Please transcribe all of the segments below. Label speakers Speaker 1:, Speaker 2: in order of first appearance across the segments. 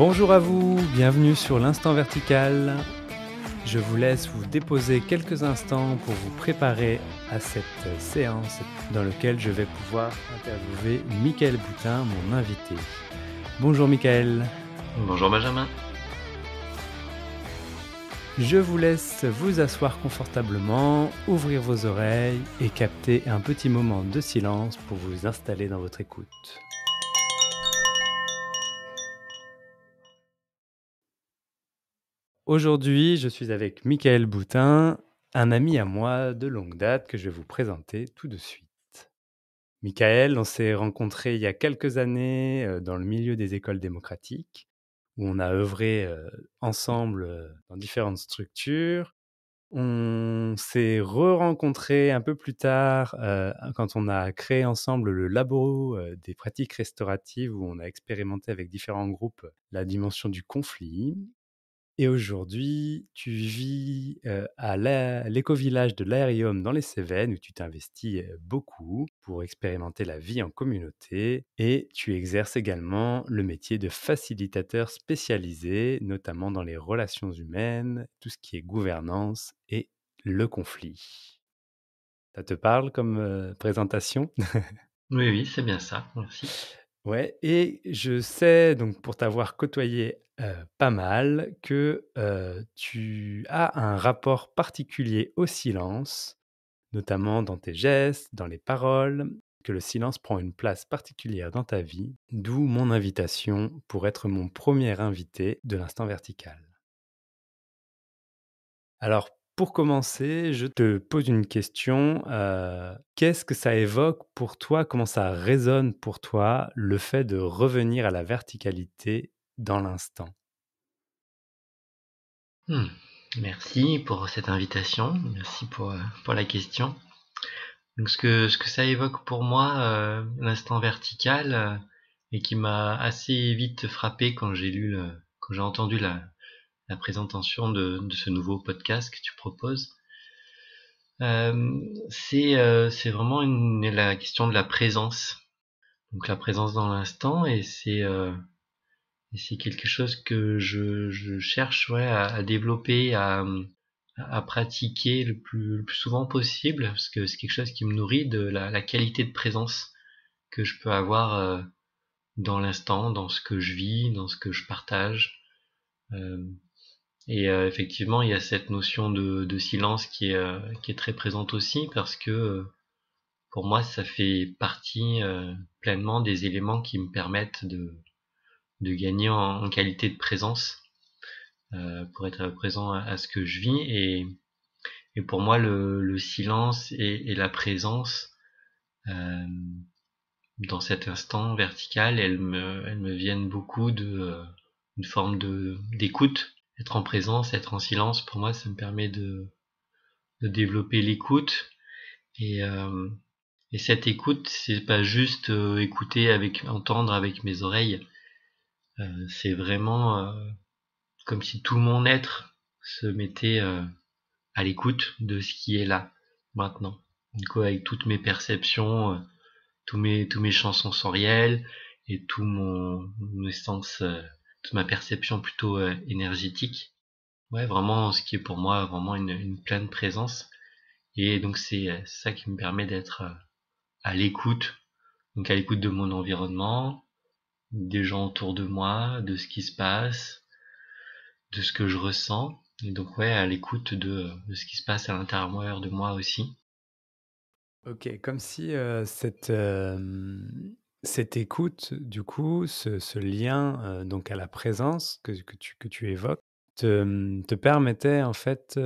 Speaker 1: Bonjour à vous, bienvenue sur l'Instant Vertical. Je vous laisse vous déposer quelques instants pour vous préparer à cette séance dans laquelle je vais pouvoir interviewer Mickaël Boutin, mon invité. Bonjour Mickaël.
Speaker 2: Bonjour Benjamin.
Speaker 1: Je vous laisse vous asseoir confortablement, ouvrir vos oreilles et capter un petit moment de silence pour vous installer dans votre écoute. Aujourd'hui, je suis avec Mickaël Boutin, un ami à moi de longue date que je vais vous présenter tout de suite. Mickaël, on s'est rencontrés il y a quelques années dans le milieu des écoles démocratiques, où on a œuvré ensemble dans différentes structures. On s'est re-rencontrés un peu plus tard quand on a créé ensemble le labo des pratiques restauratives, où on a expérimenté avec différents groupes la dimension du conflit. Et aujourd'hui, tu vis à l'éco-village de l'Aérium dans les Cévennes, où tu t'investis beaucoup pour expérimenter la vie en communauté. Et tu exerces également le métier de facilitateur spécialisé, notamment dans les relations humaines, tout ce qui est gouvernance et le conflit. Ça te parle comme présentation ?
Speaker 2: Oui, c'est bien ça, merci.
Speaker 1: Ouais, et je sais, donc pour t'avoir côtoyé pas mal, que tu as un rapport particulier au silence, notamment dans tes gestes, dans les paroles, que le silence prend une place particulière dans ta vie, d'où mon invitation pour être mon premier invité de l'Instant Vertical. Alors, pour commencer, je te pose une question. Qu'est-ce que ça évoque pour toi? Comment ça résonne pour toi, le fait de revenir à la verticalité dans l'instant?
Speaker 2: Merci pour cette invitation, merci pour la question. Donc ce que ça évoque pour moi, l'instant vertical, et qui m'a assez vite frappé quand j'ai entendu la présentation de ce nouveau podcast que tu proposes, c'est vraiment la question de la présence. Donc la présence dans l'instant, et c'est quelque chose que je cherche, ouais, à développer, à pratiquer le plus souvent possible, parce que c'est quelque chose qui me nourrit de la qualité de présence que je peux avoir dans l'instant, dans ce que je vis, dans ce que je partage. Euh, Effectivement, il y a cette notion de silence qui est très présente aussi, parce que pour moi, ça fait partie pleinement des éléments qui me permettent de gagner en qualité de présence, pour être présent à ce que je vis. Et pour moi, le silence et la présence, euh, dans cet instant vertical, elles me viennent beaucoup d'une forme d'écoute. Être en présence, être en silence, pour moi, ça me permet de développer l'écoute. Et, euh, et cette écoute, c'est pas juste entendre avec mes oreilles. C'est vraiment comme si tout mon être se mettait à l'écoute de ce qui est là, maintenant. Du coup, avec toutes mes perceptions, tous mes champs sensoriels et mes sens, toute ma perception plutôt énergétique. Ouais, vraiment, ce qui est pour moi vraiment une pleine présence. Et donc, c'est ça qui me permet d'être à l'écoute. Donc, à l'écoute de mon environnement, des gens autour de moi, de ce qui se passe, de ce que je ressens. Et donc, ouais, à l'écoute de ce qui se passe à l'intérieur de moi aussi.
Speaker 1: Ok, comme si cette écoute, du coup, ce lien donc à la présence que tu évoques, te permettait en fait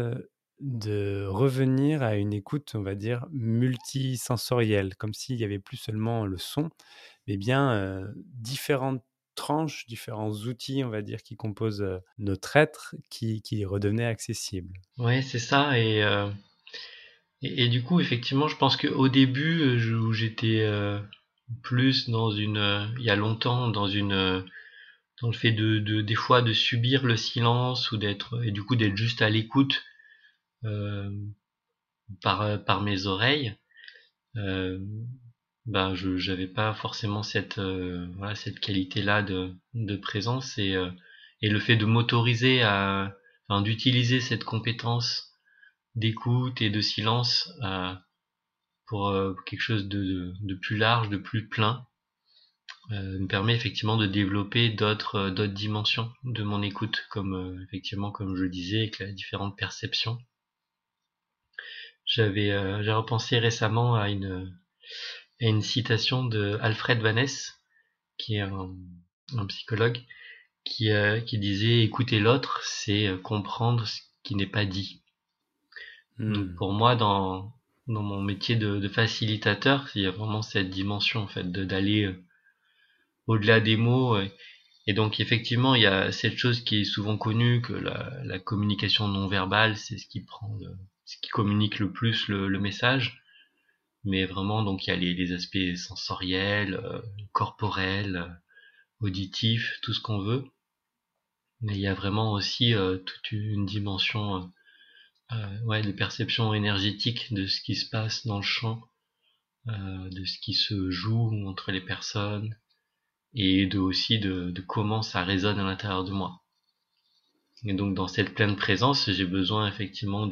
Speaker 1: de revenir à une écoute, on va dire, multisensorielle, comme s'il y avait plus seulement le son, mais bien différentes tranches, différents outils, on va dire, qui composent notre être, qui redevenaient accessibles.
Speaker 2: Ouais, c'est ça. Et du coup, effectivement, je pense qu'au début, où j'étais plus il y a longtemps, dans le fait des fois de subir le silence, et du coup d'être juste à l'écoute euh, par mes oreilles. Euh, je j'avais pas forcément cette qualité-là de présence et le fait de m'autoriser d'utiliser cette compétence d'écoute et de silence pour quelque chose de plus large, de plus plein, me permet effectivement de développer d'autres dimensions de mon écoute, comme effectivement comme je le disais, avec les différentes perceptions. J'ai repensé récemment à une citation de Alfred Vaness, qui est un psychologue, qui disait écouter l'autre, c'est comprendre ce qui n'est pas dit. Donc
Speaker 1: Mmh.
Speaker 2: pour moi, dans mon métier de facilitateur, il y a vraiment cette dimension en fait d'aller au-delà des mots. Et donc effectivement, il y a cette chose qui est souvent connue que la communication non verbale, c'est ce qui communique le plus le message. Mais vraiment, donc il y a les aspects sensoriels, corporels, auditifs, tout ce qu'on veut. Mais il y a vraiment aussi toute une dimension de perception énergétique de ce qui se passe dans le champ, de ce qui se joue entre les personnes et de comment ça résonne à l'intérieur de moi. Et donc dans cette pleine présence, j'ai besoin effectivement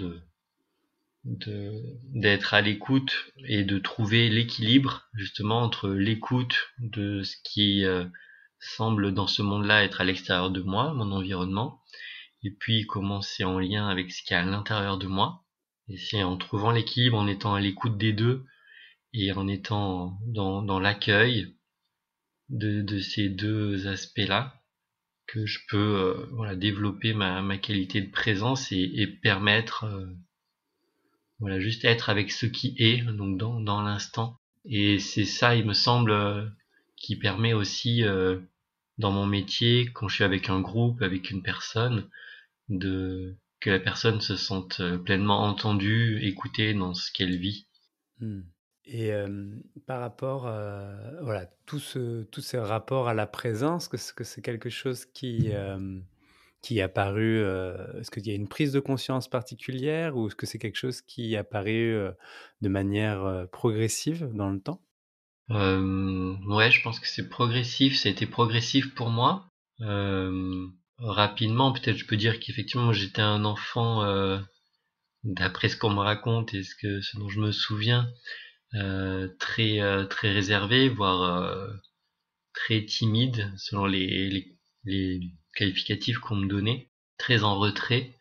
Speaker 2: d'être à l'écoute et de trouver l'équilibre justement entre l'écoute de ce qui semble dans ce monde-là être à l'extérieur de moi, mon environnement, et puis comment c'est en lien avec ce qui est à l'intérieur de moi. Et c'est en trouvant l'équilibre, en étant à l'écoute des deux et en étant dans l'accueil de ces deux aspects-là que je peux développer ma qualité de présence et permettre juste être avec ce qui est donc dans l'instant. Et c'est ça, il me semble, qui permet aussi dans mon métier, quand je suis avec un groupe, avec une personne, de que la personne se sente pleinement entendue, écoutée dans ce qu'elle vit.
Speaker 1: Mmh. Et par rapport, voilà, tout ce rapport à la présence, que c'est quelque chose qui est apparu, est-ce qu'il y a une prise de conscience particulière ou est-ce que c'est quelque chose qui est apparu, de manière, progressive dans le temps?
Speaker 2: Ouais, je pense que c'est progressif, ça a été progressif pour moi. Rapidement, peut-être je peux dire qu'effectivement, moi, j'étais un enfant, d'après ce qu'on me raconte et ce dont je me souviens, très réservé, voire très timide selon les qualificatifs qu'on me donnait, très en retrait,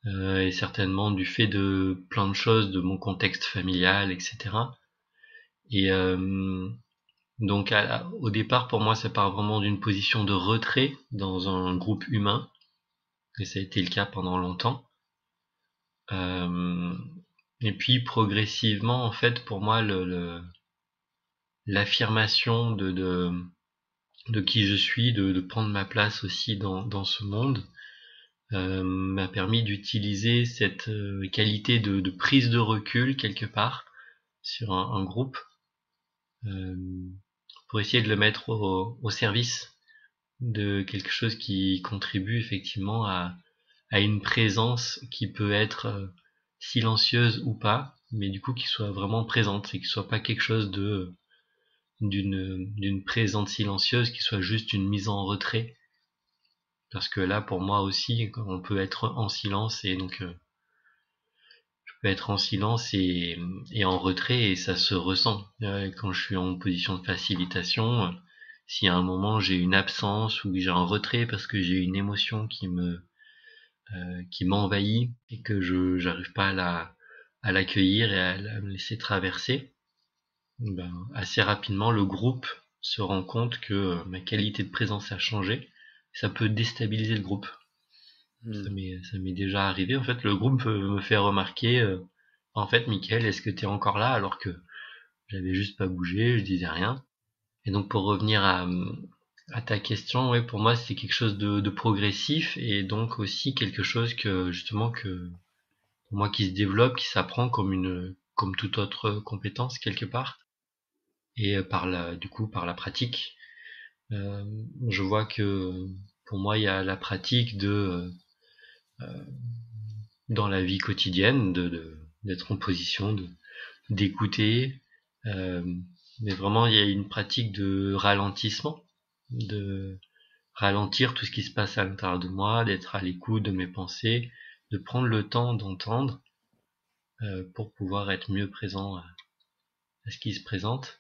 Speaker 2: et certainement du fait de plein de choses, de mon contexte familial, etc. Et donc au départ, pour moi, ça part vraiment d'une position de retrait dans un groupe humain, et ça a été le cas pendant longtemps. Euh, et puis progressivement, en fait, pour moi, l'affirmation de qui je suis, de prendre ma place aussi dans ce monde, m'a permis d'utiliser cette qualité de prise de recul quelque part sur un groupe euh, pour essayer de le mettre au service de quelque chose qui contribue effectivement à une présence qui peut être silencieuse ou pas, mais du coup qui soit vraiment présente et qui soit pas quelque chose d'une présence silencieuse qui soit juste une mise en retrait. Parce que là, pour moi aussi, on peut être en silence et donc je peux être en silence et en retrait et ça se ressent. Quand je suis en position de facilitation, si à un moment j'ai une absence ou j'ai un retrait parce que j'ai une émotion qui m'envahit et que je j'arrive pas à l'accueillir et à me laisser traverser, ben, assez rapidement le groupe se rend compte que ma qualité de présence a changé. Ça peut déstabiliser le groupe.
Speaker 1: Mmh.
Speaker 2: Ça m'est déjà arrivé. En fait, le groupe me fait remarquer, en fait, Mickaël, est-ce que t'es encore là alors que j'avais juste pas bougé, je disais rien. Et donc pour revenir à ta question, ouais, pour moi c'est quelque chose de progressif et donc aussi quelque chose que justement que pour moi qui se développe, qui s'apprend comme toute autre compétence quelque part. Et du coup par la pratique, euh, je vois que pour moi il y a la pratique dans la vie quotidienne d'être en position d'écouter, euh, Mais vraiment, il y a une pratique de ralentissement, de ralentir tout ce qui se passe à l'intérieur de moi, d'être à l'écoute de mes pensées, de prendre le temps d'entendre pour pouvoir être mieux présent à ce qui se présente.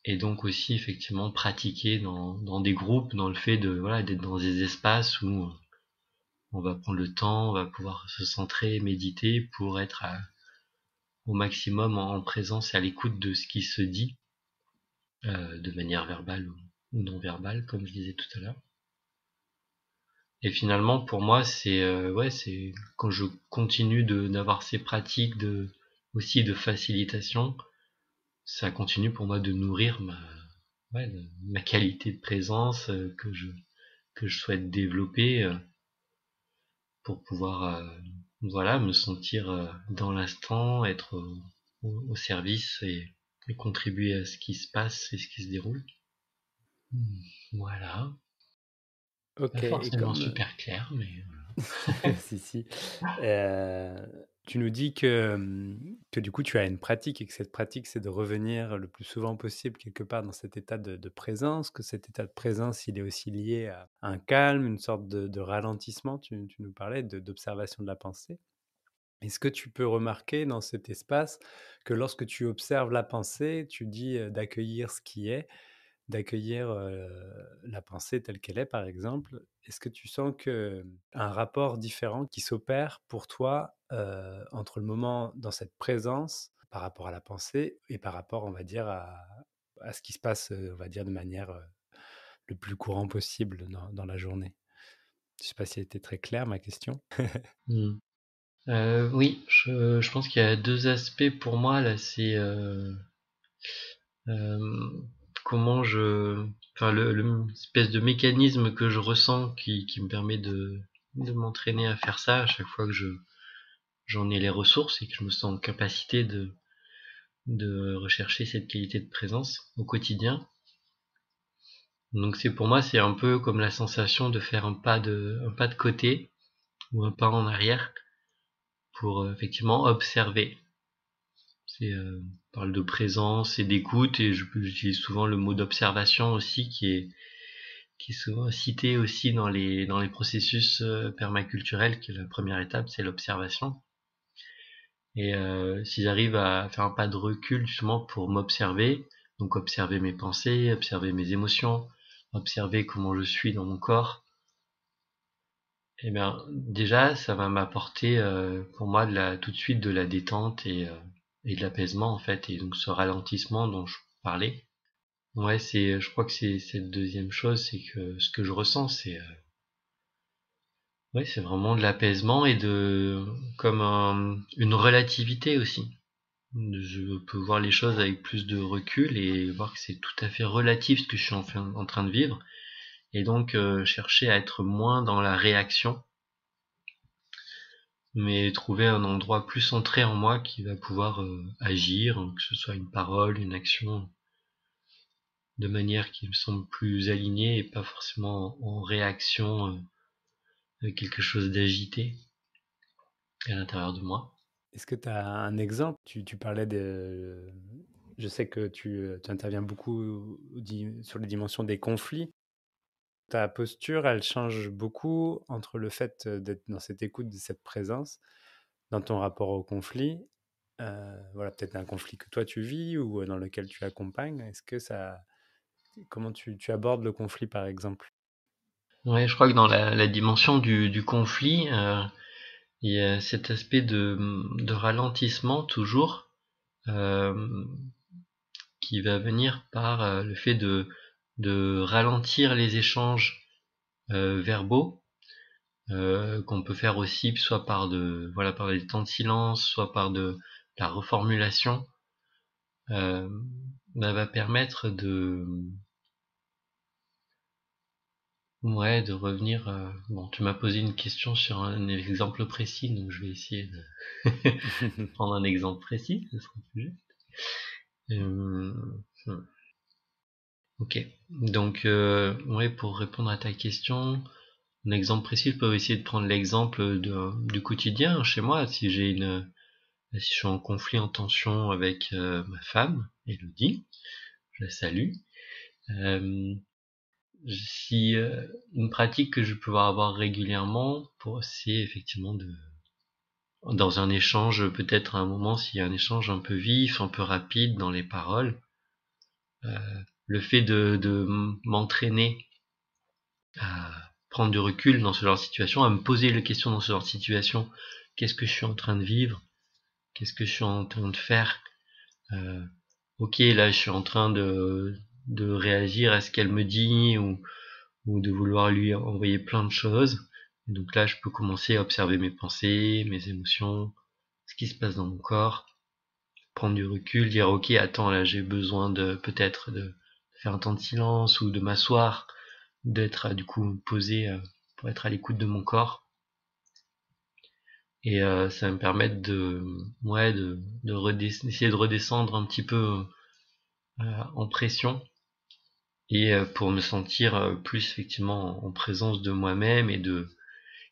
Speaker 2: Et donc aussi effectivement pratiquer dans des groupes, dans le fait de voilà d'être dans des espaces où on va prendre le temps, on va pouvoir se centrer, méditer pour être au maximum en présence et à l'écoute de ce qui se dit de manière verbale ou non verbale, comme je disais tout à l'heure. Et finalement, pour moi, c'est quand je continue d'avoir ces pratiques aussi de facilitation, ça continue pour moi de nourrir ma qualité de présence que je souhaite développer pour pouvoir voilà me sentir dans l'instant, être au service et contribuer à ce qui se passe et ce qui se déroule. Voilà, pas
Speaker 1: OK et
Speaker 2: forcément
Speaker 1: comme,
Speaker 2: super clair, mais
Speaker 1: si, si. Heu, Tu nous dis que, que du coup tu as une pratique et que cette pratique, c'est de revenir le plus souvent possible quelque part dans cet état de présence, que cet état de présence, il est aussi lié à un calme, une sorte de ralentissement, tu nous parlais d'observation de la pensée. Est-ce que tu peux remarquer dans cet espace que lorsque tu observes la pensée, tu dis, d'accueillir ce qui est, d'accueillir, la pensée telle qu'elle est, par exemple. Est-ce que tu sens que un rapport différent qui s'opère pour toi, entre le moment dans cette présence par rapport à la pensée et par rapport, on va dire, à ce qui se passe, on va dire de manière, le plus courant possible dans la journée? Je ne sais pas si elle était très claire ma question?
Speaker 2: hmm. Oui, je pense qu'il y a deux aspects pour moi là. C'est comment enfin le espèce de mécanisme que je ressens qui me permet de m'entraîner à faire ça à chaque fois que j'en ai les ressources et que je me sens en capacité de rechercher cette qualité de présence au quotidien. Donc pour moi, c'est un peu comme la sensation de faire un pas de côté ou un pas en arrière pour effectivement observer. On parle de présence et d'écoute et j'utilise souvent le mot d'observation aussi qui est souvent cité aussi dans les processus permaculturels, qui est la première étape, c'est l'observation. Et si j'arrive à faire un pas de recul justement pour m'observer, donc observer mes pensées, observer mes émotions, observer comment je suis dans mon corps, et bien déjà ça va m'apporter pour moi tout de suite de la détente et de l'apaisement en fait, et donc ce ralentissement dont je parlais. Ouais, je crois que c'est cette deuxième chose, c'est que ce que je ressens, ouais, c'est vraiment de l'apaisement et comme une relativité aussi. Je peux voir les choses avec plus de recul et voir que c'est tout à fait relatif ce que je suis en train de vivre. Et donc chercher à être moins dans la réaction, mais trouver un endroit plus centré en moi qui va pouvoir agir, que ce soit une parole, une action, de manière qui me semble plus alignée et pas forcément en réaction avec quelque chose d'agité à l'intérieur de moi.
Speaker 1: Est-ce que tu as un exemple? Tu parlais de je sais que tu interviens beaucoup sur les dimensions des conflits. Ta posture, elle change beaucoup entre le fait, d'être dans cette écoute, de cette présence, dans ton rapport au conflit, voilà, peut-être un conflit que toi tu vis ou, dans lequel tu accompagnes. Est-ce que ça comment tu abordes le conflit, par exemple?
Speaker 2: Ouais, je crois que dans la dimension du conflit, il y a cet aspect de ralentissement toujours, euh, qui va venir par le fait de ralentir les échanges verbaux, qu'on peut faire aussi soit voilà, par des temps de silence, soit par de la reformulation, euh, va permettre ouais, de revenir. Bon, tu m'as posé une question sur un exemple précis, donc je vais essayer de prendre un exemple précis, ce sera plus juste. Hmm. Ok. Donc, ouais, pour répondre à ta question, un exemple précis, je peux essayer de prendre l'exemple du quotidien chez moi. Si j'ai si je suis en conflit, en tension avec ma femme, Elodie, je la salue. Si une pratique que je peux avoir régulièrement, c'est effectivement dans un échange, peut-être à un moment, s'il y a un échange un peu vif, un peu rapide dans les paroles, le fait de m'entraîner à prendre du recul dans ce genre de situation, à me poser les questions dans ce genre de situation. Qu'est-ce que je suis en train de vivre? Qu'est-ce que je suis en train de faire? Ok, là, je suis en train de réagir à ce qu'elle me dit ou de vouloir lui envoyer plein de choses. Et donc là, je peux commencer à observer mes pensées, mes émotions, ce qui se passe dans mon corps, prendre du recul, dire ok, attends, là, j'ai besoin peut-être de faire un temps de silence ou de m'asseoir, d'être du coup posé pour être à l'écoute de mon corps. Et ça va me permettre d'essayer de redescendre un petit peu en pression et pour me sentir plus effectivement en présence de moi-même et de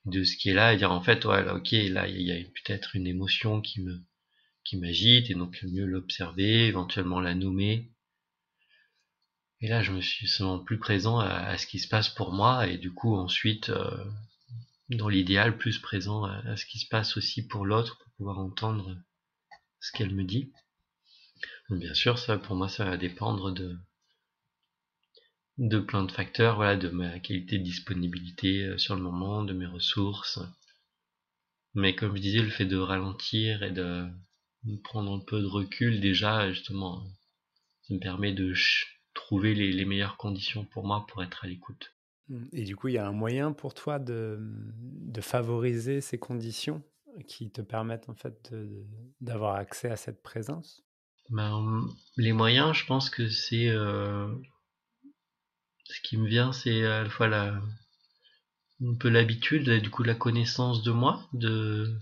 Speaker 2: ce qui est là et dire en fait ouais là, ok, là il y a peut-être une émotion qui m'agite et donc mieux l'observer, éventuellement la nommer. Et là je me suis seulement plus présent à ce qui se passe pour moi et du coup ensuite dans l'idéal plus présent à ce qui se passe aussi pour l'autre pour pouvoir entendre ce qu'elle me dit. Donc, bien sûr ça pour moi ça va dépendre de plein de facteurs, voilà, de ma qualité de disponibilité sur le moment, de mes ressources. Mais comme je disais, le fait de ralentir et de prendre un peu de recul, déjà, justement, ça me permet de trouver les meilleures conditions pour moi pour être à l'écoute.
Speaker 1: Et du coup, il y a un moyen pour toi de favoriser ces conditions qui te permettent en fait d'avoir accès à cette présence?
Speaker 2: Ben, les moyens, je pense que c'est ce qui me vient, c'est à la fois un peu l'habitude, du coup la connaissance de moi, de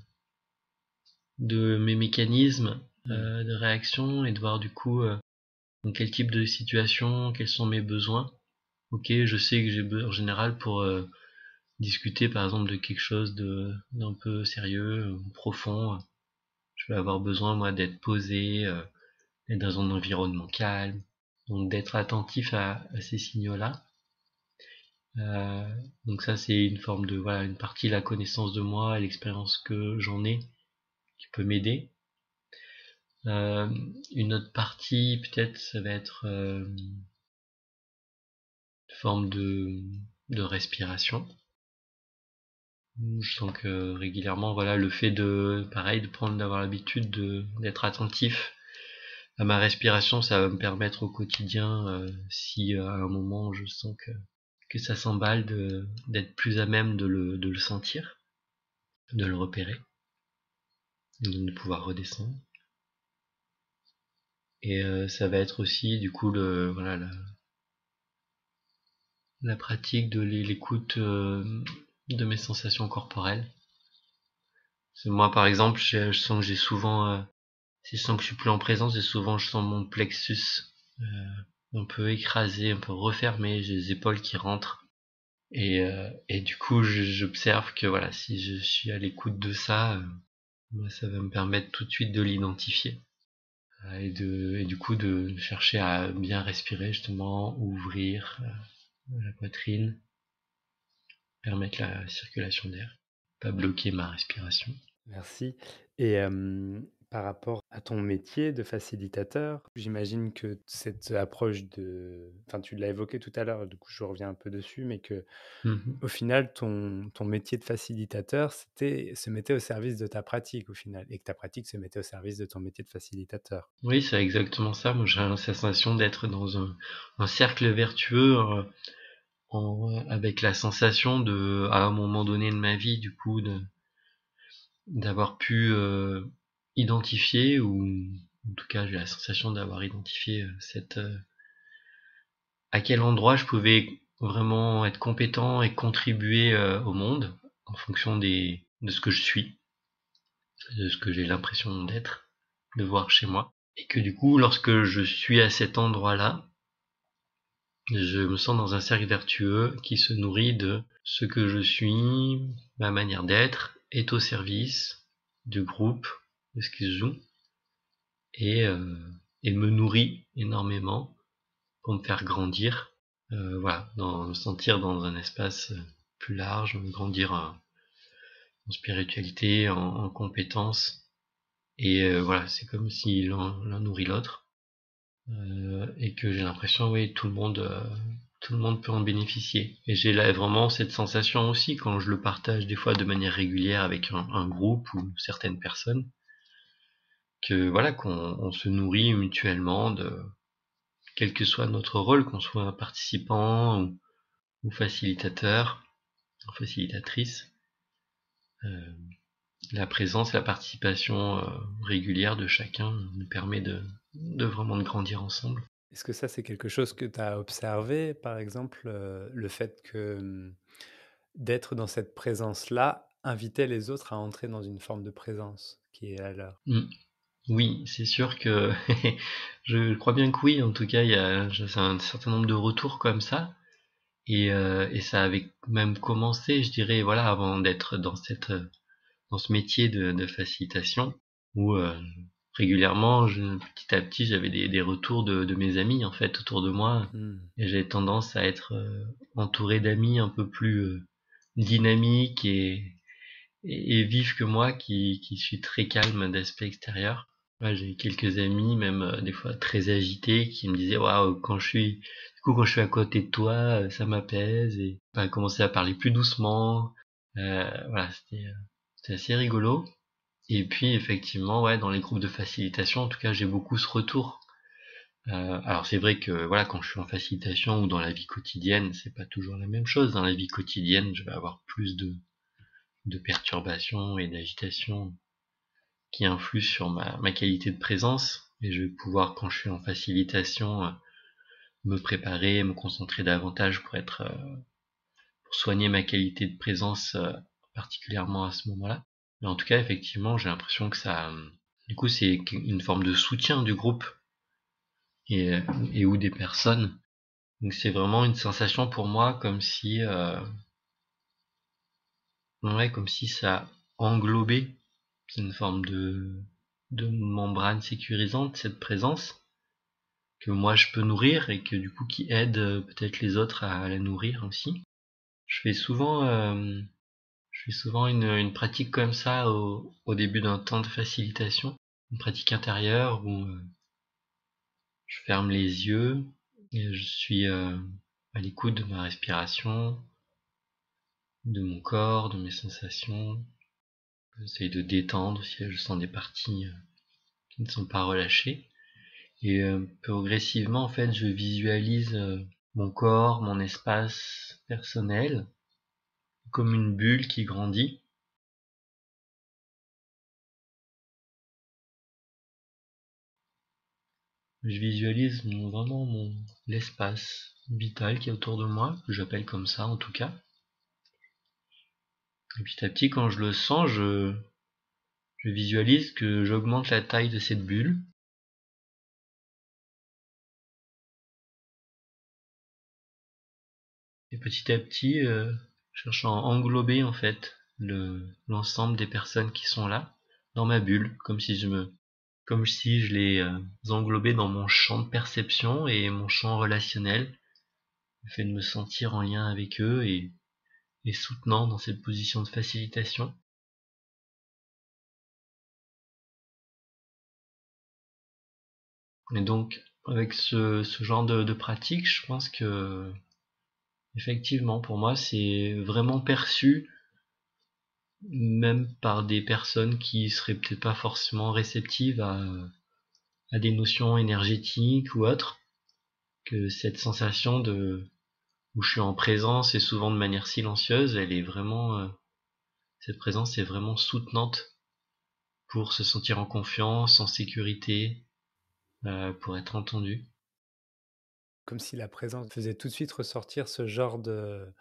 Speaker 2: mes mécanismes de réaction et de voir du coup dans quel type de situation, quels sont mes besoins. Ok, je sais que j'ai besoin en général pour discuter par exemple de quelque chose d'un peu sérieux, profond. Je vais avoir besoin moi d'être posé, d'être dans un environnement calme, donc d'être attentif à ces signaux-là. Euh, donc ça c'est une forme de voilà une partie de la connaissance de moi, l'expérience que j'en ai qui peut m'aider. Une autre partie peut-être ça va être une forme de respiration. Je sens que régulièrement, voilà, le fait d'avoir l'habitude d'être attentif à ma respiration, ça va me permettre au quotidien, si à un moment je sens que ça s'emballe, d'être plus à même de le sentir, de le repérer, de pouvoir redescendre. Et ça va être aussi, du coup, voilà, la pratique de l'écoute de mes sensations corporelles. Moi, par exemple, je sens que j'ai souvent si je sens que je suis plus en présence, et souvent je sens mon plexus un peu écrasé, un peu refermé, j'ai les épaules qui rentrent. Et du coup, j'observe que voilà, si je suis à l'écoute de ça, ça va me permettre tout de suite de l'identifier. Et du coup, de chercher à bien respirer, justement, ouvrir la poitrine, permettre la circulation d'air, pas bloquer ma respiration.
Speaker 1: Merci. Et par rapport à ton métier de facilitateur, j'imagine que cette approche enfin, tu l'as évoqué tout à l'heure, du coup, je reviens un peu dessus, mais que
Speaker 2: Mhm.
Speaker 1: au final, ton métier de facilitateur, se mettait au service de ta pratique, au final, et que ta pratique se mettait au service de ton métier de facilitateur.
Speaker 2: Oui, c'est exactement ça. Moi, j'ai la sensation d'être dans un cercle vertueux avec la sensation à un moment donné de ma vie, du coup, d'avoir pu identifier, ou en tout cas, j'ai la sensation d'avoir identifié à quel endroit je pouvais vraiment être compétent et contribuer au monde en fonction de ce que je suis, de ce que j'ai l'impression d'être, de voir chez moi. Et que du coup, lorsque je suis à cet endroit-là, je me sens dans un cercle vertueux qui se nourrit de ce que je suis, ma manière d'être, est au service du groupe de ce qui se joue et, et me nourrit énormément pour me faire grandir, voilà, me sentir dans un espace plus large, me grandir en spiritualité, en compétences. Et voilà, c'est comme si l'un nourrit l'autre. Et que j'ai l'impression, oui, tout le monde peut en bénéficier. Et j'ai là vraiment cette sensation aussi quand je le partage des fois de manière régulière avec un groupe ou certaines personnes, que voilà, qu'on se nourrit mutuellement de quel que soit notre rôle, qu'on soit participant ou facilitateur, ou facilitatrice. Euh, la présence, la participation régulière de chacun nous permet de vraiment de grandir ensemble.
Speaker 1: Est-ce que ça, c'est quelque chose que tu as observé, par exemple, le fait que d'être dans cette présence-là invitait les autres à entrer dans une forme de présence qui est la leur?
Speaker 2: Mm. Oui, c'est sûr que je crois bien que oui. En tout cas, c'est un certain nombre de retours comme ça, et ça avait même commencé, je dirais, voilà, avant d'être dans ce métier de facilitation, où régulièrement, petit à petit, j'avais des retours de mes amis en fait autour de moi, et j'avais tendance à être entouré d'amis un peu plus dynamiques et vifs que moi, qui suis très calme d'aspect extérieur. Ouais, j'ai quelques amis, même des fois très agités, qui me disaient waouh, quand je suis à côté de toi, ça m'apaise, et on a commencé à parler plus doucement. Voilà, c'était assez rigolo. Et puis effectivement, ouais, dans les groupes de facilitation, en tout cas, j'ai beaucoup ce retour. Alors c'est vrai que voilà, quand je suis en facilitation ou dans la vie quotidienne, c'est pas toujours la même chose. Dans la vie quotidienne, je vais avoir plus de perturbations et d'agitation qui influent sur ma qualité de présence. Et je vais pouvoir, quand je suis en facilitation, me préparer, me concentrer davantage pour soigner ma qualité de présence, particulièrement à ce moment-là. Mais en tout cas, effectivement, j'ai l'impression que ça, du coup, c'est une forme de soutien du groupe et, et ou des personnes. Donc c'est vraiment une sensation pour moi comme si, ouais, comme si ça englobait, c'est une forme de membrane sécurisante, cette présence que moi je peux nourrir et que du coup qui aide peut-être les autres à la nourrir aussi. Je fais souvent, une pratique comme ça au début d'un temps de facilitation, une pratique intérieure où je ferme les yeux et je suis à l'écoute de ma respiration, de mon corps, de mes sensations. J'essaye de détendre si je sens des parties qui ne sont pas relâchées. Et progressivement, en fait, je visualise mon corps, mon espace personnel, comme une bulle qui grandit. Je visualise vraiment l'espace vital qui est autour de moi, que j'appelle comme ça en tout cas. Et petit à petit, quand je le sens, je visualise que j'augmente la taille de cette bulle. Et petit à petit, je cherche à englober en fait l'ensemble des personnes qui sont là dans ma bulle, comme si je les englobais dans mon champ de perception et mon champ relationnel, le fait de me sentir en lien avec eux et soutenant dans cette position de facilitation. Et donc, avec ce genre de pratique, je pense que, effectivement, pour moi, c'est vraiment perçu, même par des personnes qui seraient peut-être pas forcément réceptives à des notions énergétiques ou autres, que cette sensation où je suis en présence et souvent de manière silencieuse, elle est vraiment, cette présence est vraiment soutenante pour se sentir en confiance, en sécurité, pour être entendu.
Speaker 1: Comme si la présence faisait tout de suite ressortir ce genre de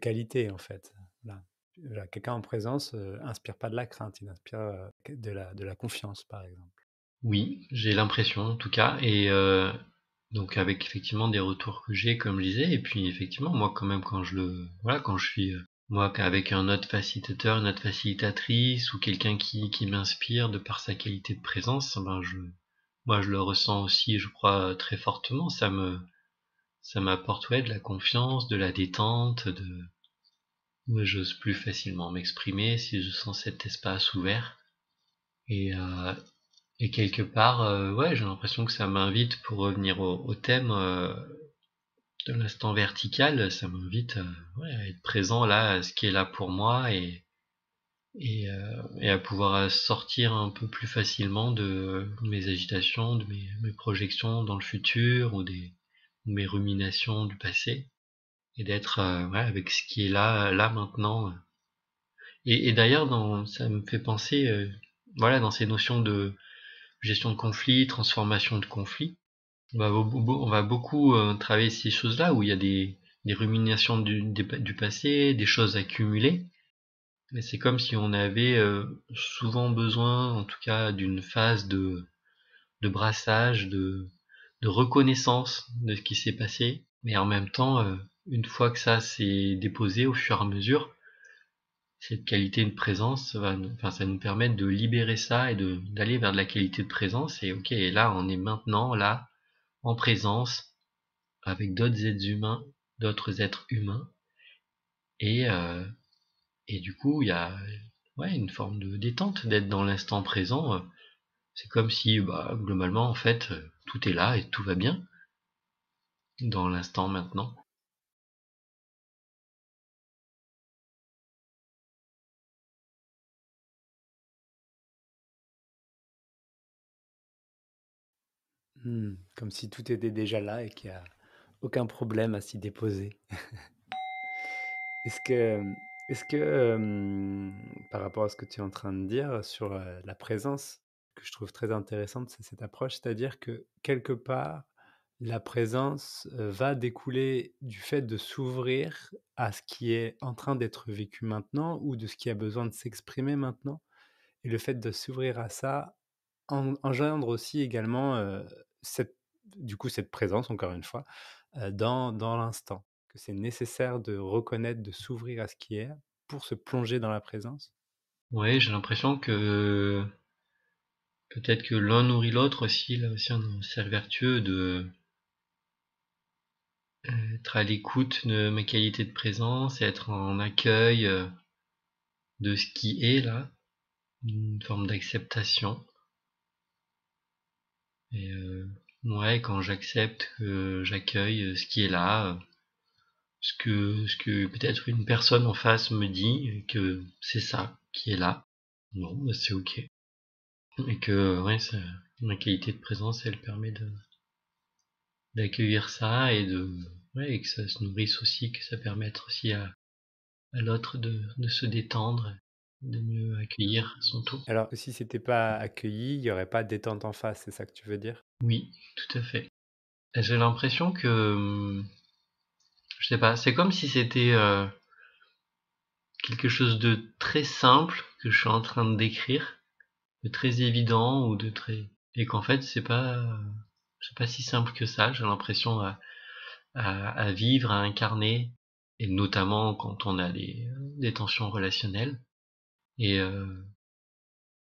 Speaker 1: qualité, en fait. Là, quelqu'un en présence inspire pas de la crainte, il inspire de la confiance, par exemple.
Speaker 2: Oui, j'ai l'impression en tout cas, et donc avec effectivement des retours que j'ai, comme je disais, et puis effectivement moi quand même quand je suis moi, avec un autre facilitateur, une autre facilitatrice ou quelqu'un qui m'inspire de par sa qualité de présence, ben moi je le ressens aussi, je crois, très fortement. Ça m'apporte ouais, de la confiance, de la détente, j'ose plus facilement m'exprimer si je sens cet espace ouvert. Et, euh, et quelque part, ouais, j'ai l'impression que ça m'invite, pour revenir au thème de l'instant vertical, ça m'invite ouais, à être présent là, à ce qui est là pour moi et à pouvoir sortir un peu plus facilement de mes agitations, de mes projections dans le futur ou mes ruminations du passé et d'être ouais, avec ce qui est là maintenant. Et d'ailleurs, ça me fait penser, voilà, dans ces notions de gestion de conflit, transformation de conflit, on va beaucoup travailler ces choses-là où il y a des ruminations du passé, des choses accumulées. Mais c'est comme si on avait souvent besoin, en tout cas, d'une phase de brassage, de reconnaissance de ce qui s'est passé. Mais en même temps, une fois que ça s'est déposé au fur et à mesure, cette qualité de présence enfin, ça nous permet de libérer ça et d'aller vers de la qualité de présence. Et ok, et là, on est maintenant là, en présence, avec d'autres êtres humains. Et, euh, et du coup, il y a ouais, une forme de détente d'être dans l'instant présent. C'est comme si, bah, globalement, en fait, tout est là et tout va bien dans l'instant maintenant.
Speaker 1: Comme si tout était déjà là et qu'il y a aucun problème à s'y déposer. Est-ce que, par rapport à ce que tu es en train de dire sur la présence, que je trouve très intéressante, c'est cette approche, c'est-à-dire que quelque part, la présence va découler du fait de s'ouvrir à ce qui est en train d'être vécu maintenant ou de ce qui a besoin de s'exprimer maintenant. Et le fait de s'ouvrir à ça engendre aussi également du coup, cette présence, encore une fois, dans l'instant, que c'est nécessaire de reconnaître, de s'ouvrir à ce qui est pour se plonger dans la présence.
Speaker 2: Ouais, j'ai l'impression que peut-être que l'un nourrit l'autre aussi, là aussi un cercle vertueux de être à l'écoute de ma qualité de présence et être en accueil de ce qui est là, une forme d'acceptation. Et ouais, quand j'accepte, que j'accueille ce qui est là, ce que peut-être une personne en face me dit, que c'est ça qui est là. Non, bah c'est ok. Et que ouais, ma qualité de présence, elle permet d'accueillir ça ouais, et que ça se nourrisse aussi, que ça permette aussi à l'autre de se détendre, de mieux accueillir son tour.
Speaker 1: Alors, si c'était pas accueilli, il n'y aurait pas de détente en face, c'est ça que tu veux dire?
Speaker 2: Oui, tout à fait. Et j'ai l'impression que, je sais pas, c'est comme si c'était quelque chose de très simple que je suis en train de décrire, de très évident ou de très, et qu'en fait c'est pas si simple que ça. J'ai l'impression à vivre, à incarner, et notamment quand on a des tensions relationnelles. Et, euh,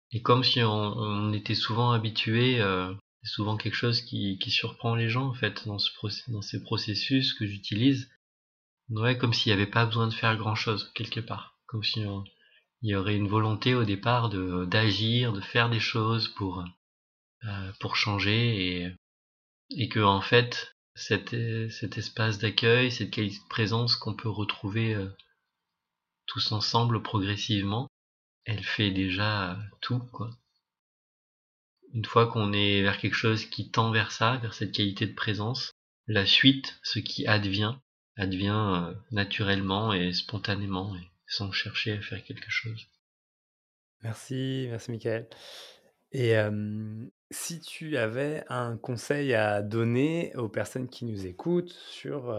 Speaker 2: et comme si on était souvent habitué, c'est souvent quelque chose qui surprend les gens en fait dans ces processus que j'utilise. Ouais, comme s'il n'y avait pas besoin de faire grand chose quelque part, comme si il y aurait une volonté au départ d'agir, de faire des choses pour changer et que en fait cet espace d'accueil, cette qualité de présence qu'on peut retrouver tous ensemble progressivement, elle fait déjà tout quoi. Une fois qu'on est vers quelque chose qui tend vers ça, vers cette qualité de présence, la suite, ce qui advient naturellement et spontanément et sans chercher à faire quelque chose.
Speaker 1: Merci, merci Michael. Et si tu avais un conseil à donner aux personnes qui nous écoutent sur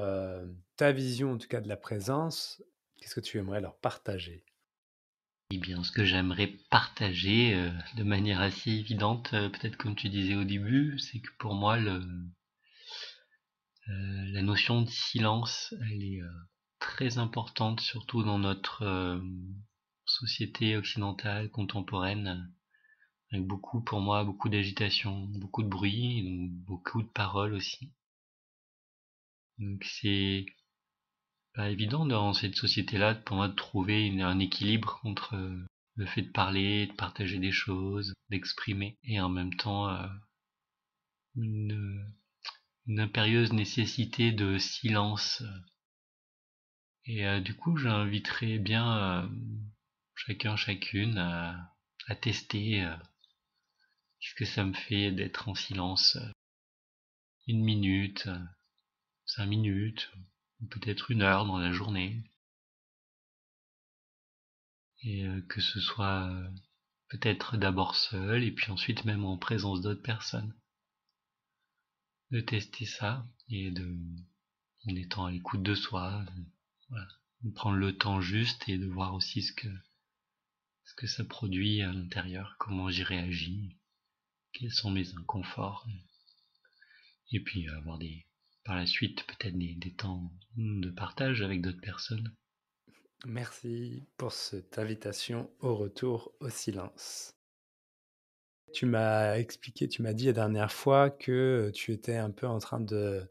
Speaker 1: ta vision, en tout cas de la présence, qu'est-ce que tu aimerais leur partager?
Speaker 2: Eh bien, ce que j'aimerais partager de manière assez évidente, peut-être comme tu disais au début, c'est que pour moi, la notion de silence, elle est très importante, surtout dans notre société occidentale contemporaine, avec beaucoup, pour moi, beaucoup d'agitation, beaucoup de bruit, donc beaucoup de paroles aussi. Donc c'est pas évident dans cette société-là pour moi de trouver un équilibre entre le fait de parler, de partager des choses, d'exprimer, et en même temps une, une impérieuse nécessité de silence. Et du coup, j'inviterais bien chacun, chacune à tester qu'est-ce que ça me fait d'être en silence 1 minute, 5 minutes, ou peut-être 1 heure dans la journée. Et que ce soit peut-être d'abord seul et puis ensuite même en présence d'autres personnes. De tester ça et en étant à l'écoute de soi, voilà, de prendre le temps juste et de voir aussi ce que ça produit à l'intérieur, comment j'y réagis, quels sont mes inconforts, et puis avoir par la suite peut-être des temps de partage avec d'autres personnes.
Speaker 1: Merci pour cette invitation au retour au silence. Tu m'as expliqué, tu m'as dit la dernière fois que tu étais un peu en train de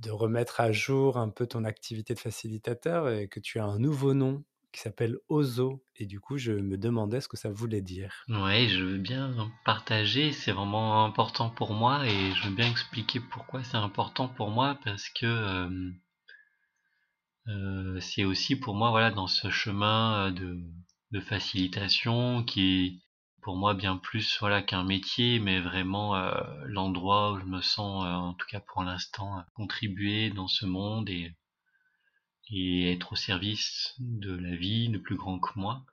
Speaker 1: remettre à jour un peu ton activité de facilitateur et que tu as un nouveau nom qui s'appelle Ozo. Et du coup, je me demandais ce que ça voulait dire.
Speaker 2: Ouais, je veux bien partager, c'est vraiment important pour moi et je veux bien expliquer pourquoi c'est important pour moi parce que c'est aussi pour moi, voilà, dans ce chemin de facilitation qui est pour moi bien plus, voilà, qu'un métier, mais vraiment l'endroit où je me sens, en tout cas pour l'instant, contribuer dans ce monde et être au service de la vie de plus grand que moi.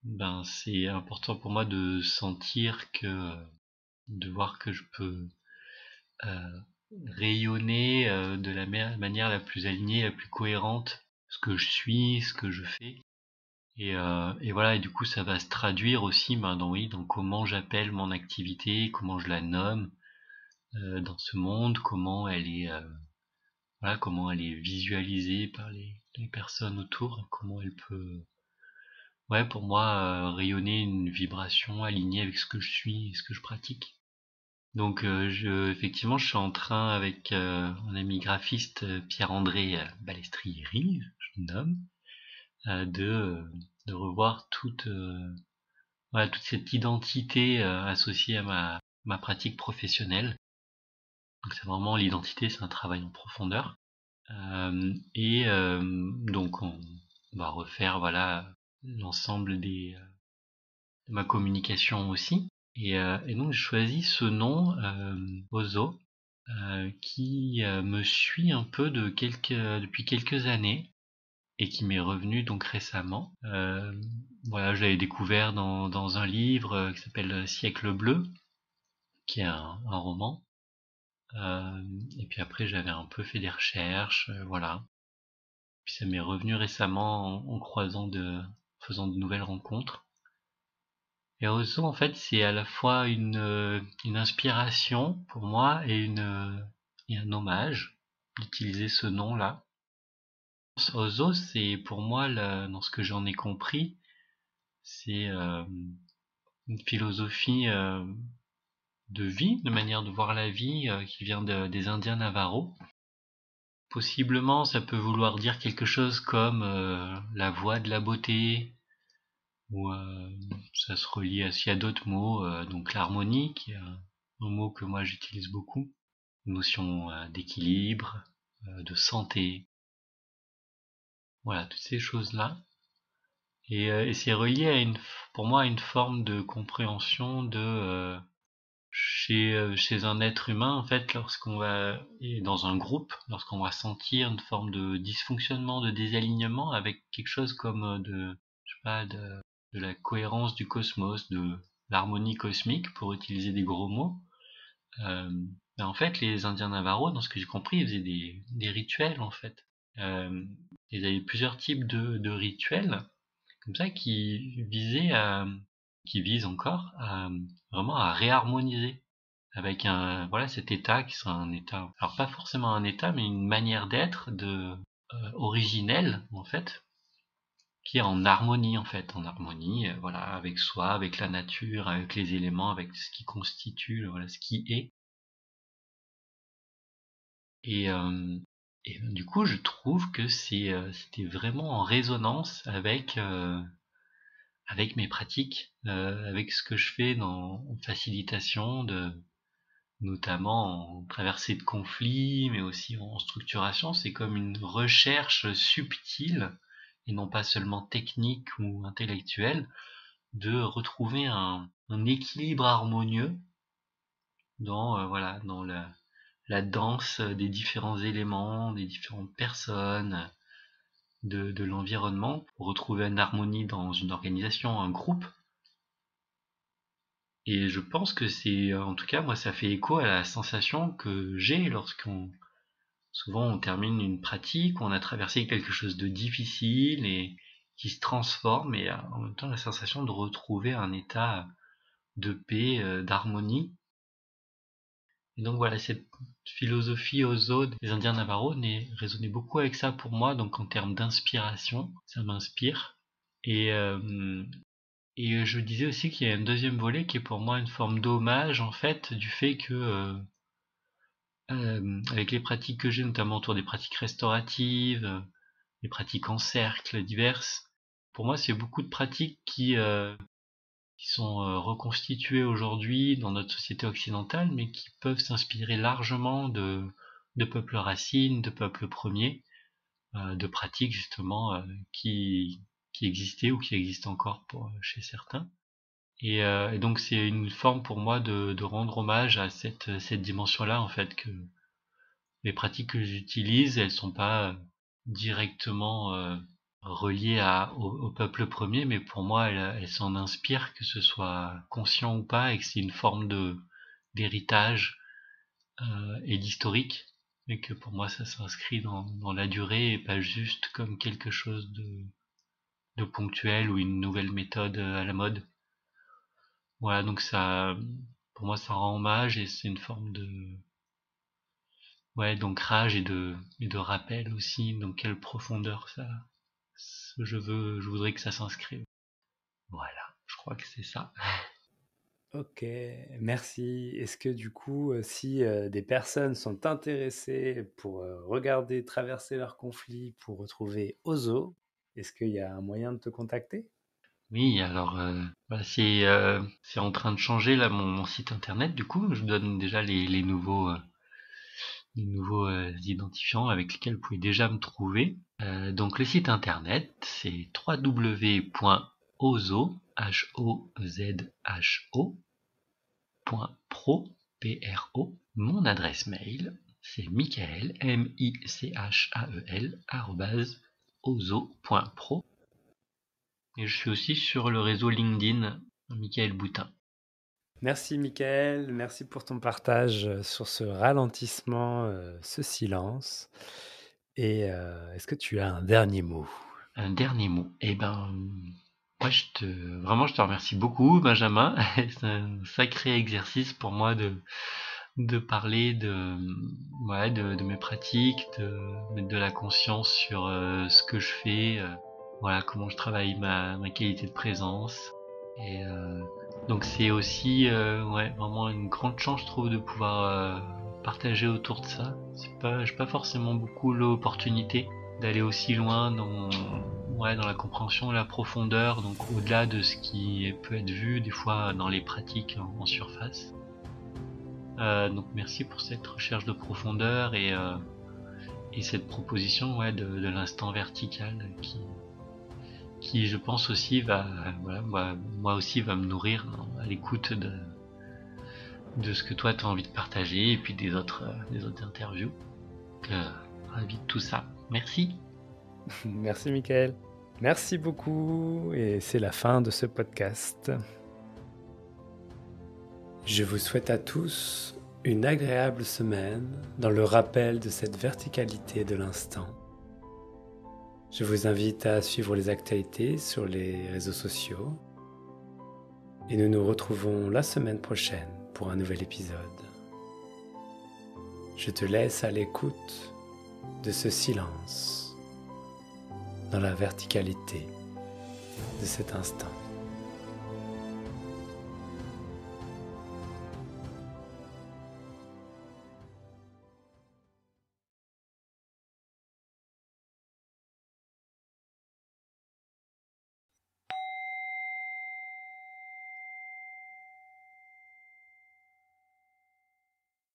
Speaker 2: Ben, c'est important pour moi de sentir de voir que je peux euh, rayonner de la manière la plus alignée, la plus cohérente, ce que je suis, ce que je fais. Et voilà, et du coup, ça va se traduire aussi dans comment j'appelle mon activité, comment je la nomme dans ce monde, voilà, comment elle est visualisée par les personnes autour, comment elle peut, ouais, pour moi, rayonner une vibration alignée avec ce que je suis et ce que je pratique. Donc, effectivement, je suis en train avec mon ami graphiste Pierre-André Balestrieri, je le nomme, euh, de, euh, de revoir voilà, toute cette identité associée à ma pratique professionnelle. Donc, c'est vraiment l'identité, c'est un travail en profondeur. Donc, on va refaire voilà l'ensemble de ma communication aussi. Et donc, j'ai choisi ce nom, Ozo, qui me suit un peu depuis quelques années et qui m'est revenu donc récemment. Voilà, je l'avais découvert dans un livre qui s'appelle Siècle bleu, qui est un roman. Et puis après, j'avais un peu fait des recherches, voilà. Puis ça m'est revenu récemment en faisant de nouvelles rencontres. Et Ozo, en fait, c'est à la fois une inspiration pour moi et un hommage d'utiliser ce nom-là. Ozo, c'est pour moi, dans ce que j'en ai compris, c'est une philosophie de vie, de manière de voir la vie qui vient des Indiens Navajo. Possiblement, ça peut vouloir dire quelque chose comme la voie de la beauté, ou ça se relie à d'autres mots, donc l'harmonie, qui est un mot que moi j'utilise beaucoup, notion d'équilibre, de santé, voilà, toutes ces choses-là. Et c'est relié pour moi à une forme de compréhension chez un être humain, en fait, et dans un groupe, lorsqu'on va sentir une forme de dysfonctionnement, de désalignement avec quelque chose comme je sais pas, de la cohérence du cosmos, de l'harmonie cosmique, pour utiliser des gros mots. Euh, ben, en fait, les Indiens Navajo, dans ce que j'ai compris, ils faisaient des rituels, en fait. Euh, Ils avaient plusieurs types de rituels, comme ça, qui visent encore vraiment à réharmoniser avec cet état qui sera un état, alors pas forcément un état, mais une manière d'être originelle en fait, qui est en harmonie avec soi, avec la nature, avec les éléments, avec ce qui constitue, ce qui est. Et, du coup, je trouve que c'était vraiment en résonance avec mes pratiques, avec ce que je fais en facilitation, notamment en traversée de conflits, mais aussi en structuration. C'est comme une recherche subtile, et non pas seulement technique ou intellectuelle, de retrouver un équilibre harmonieux dans la danse des différents éléments, des différentes personnes, de l'environnement, pour retrouver une harmonie dans une organisation, un groupe. Et je pense que en tout cas, moi, ça fait écho à la sensation que j'ai souvent on termine une pratique, on a traversé quelque chose de difficile et qui se transforme, et en même temps la sensation de retrouver un état de paix, d'harmonie. Et donc voilà, cette philosophie Ozo des Indiens Navarro résonnait beaucoup avec ça pour moi, donc en termes d'inspiration, ça m'inspire. Et, je disais aussi qu'il y a un deuxième volet qui est pour moi une forme d'hommage, en fait, du fait que, avec les pratiques que j'ai, notamment autour des pratiques restauratives, les pratiques en cercle diverses, pour moi c'est beaucoup de pratiques qui sont reconstituées aujourd'hui dans notre société occidentale, mais qui peuvent s'inspirer largement de peuples racines, de peuples premiers, de pratiques justement qui existaient ou qui existent encore chez certains. Et donc c'est une forme pour moi de rendre hommage à cette dimension-là, en fait, que les pratiques que j'utilise, elles sont pas directement reliées au peuple premier, mais pour moi, elles s'en inspirent, que ce soit conscient ou pas, et que c'est une forme d'héritage et d'historique, et que pour moi, ça s'inscrit dans la durée et pas juste comme quelque chose de ponctuel ou une nouvelle méthode à la mode. Voilà, donc pour moi, ça rend hommage, et c'est une forme d'ancrage et de rappel aussi, dans quelle profondeur je voudrais que ça s'inscrive. Voilà, je crois que c'est ça.
Speaker 1: Ok, merci. Est-ce que du coup, si des personnes sont intéressées pour regarder traverser leur conflit pour retrouver Ozo, est-ce qu'il y a un moyen de te contacter?
Speaker 2: Oui, alors c'est en train de changer là mon site internet. Du coup, je vous donne déjà les nouveaux identifiants avec lesquels vous pouvez déjà me trouver. Donc le site internet, c'est www.ozo, H-O-Z-H-O.pro, P-R-O. Mon adresse mail, c'est Michael, M-I-C-H-A-E-L, @ozo.pro. Et je suis aussi sur le réseau LinkedIn, Michael Boutin.
Speaker 1: Merci Michael, merci pour ton partage sur ce ralentissement, ce silence. Et est-ce que tu as un dernier mot?
Speaker 2: Un dernier mot. Eh ben, moi, vraiment, je te remercie beaucoup, Benjamin. C'est un sacré exercice pour moi de parler de mes pratiques, de mettre de la conscience sur ce que je fais, comment je travaille ma qualité de présence. Et donc c'est aussi vraiment une grande chance, je trouve, de pouvoir partager autour de ça. J'ai pas forcément beaucoup l'opportunité d'aller aussi loin dans la compréhension et la profondeur, donc au-delà de ce qui peut être vu des fois dans les pratiques en surface. Donc merci pour cette recherche de profondeur et cette proposition de l'instant vertical qui je pense aussi moi aussi va me nourrir à l'écoute de ce que toi tu as envie de partager, et puis des autres interviews. Ravi de tout ça. Merci.
Speaker 1: Merci Michael. Merci beaucoup et c'est la fin de ce podcast. Je vous souhaite à tous une agréable semaine dans le rappel de cette verticalité de l'instant. Je vous invite à suivre les actualités sur les réseaux sociaux et nous nous retrouvons la semaine prochaine pour un nouvel épisode. Je te laisse à l'écoute de ce silence, dans la verticalité de cet instant.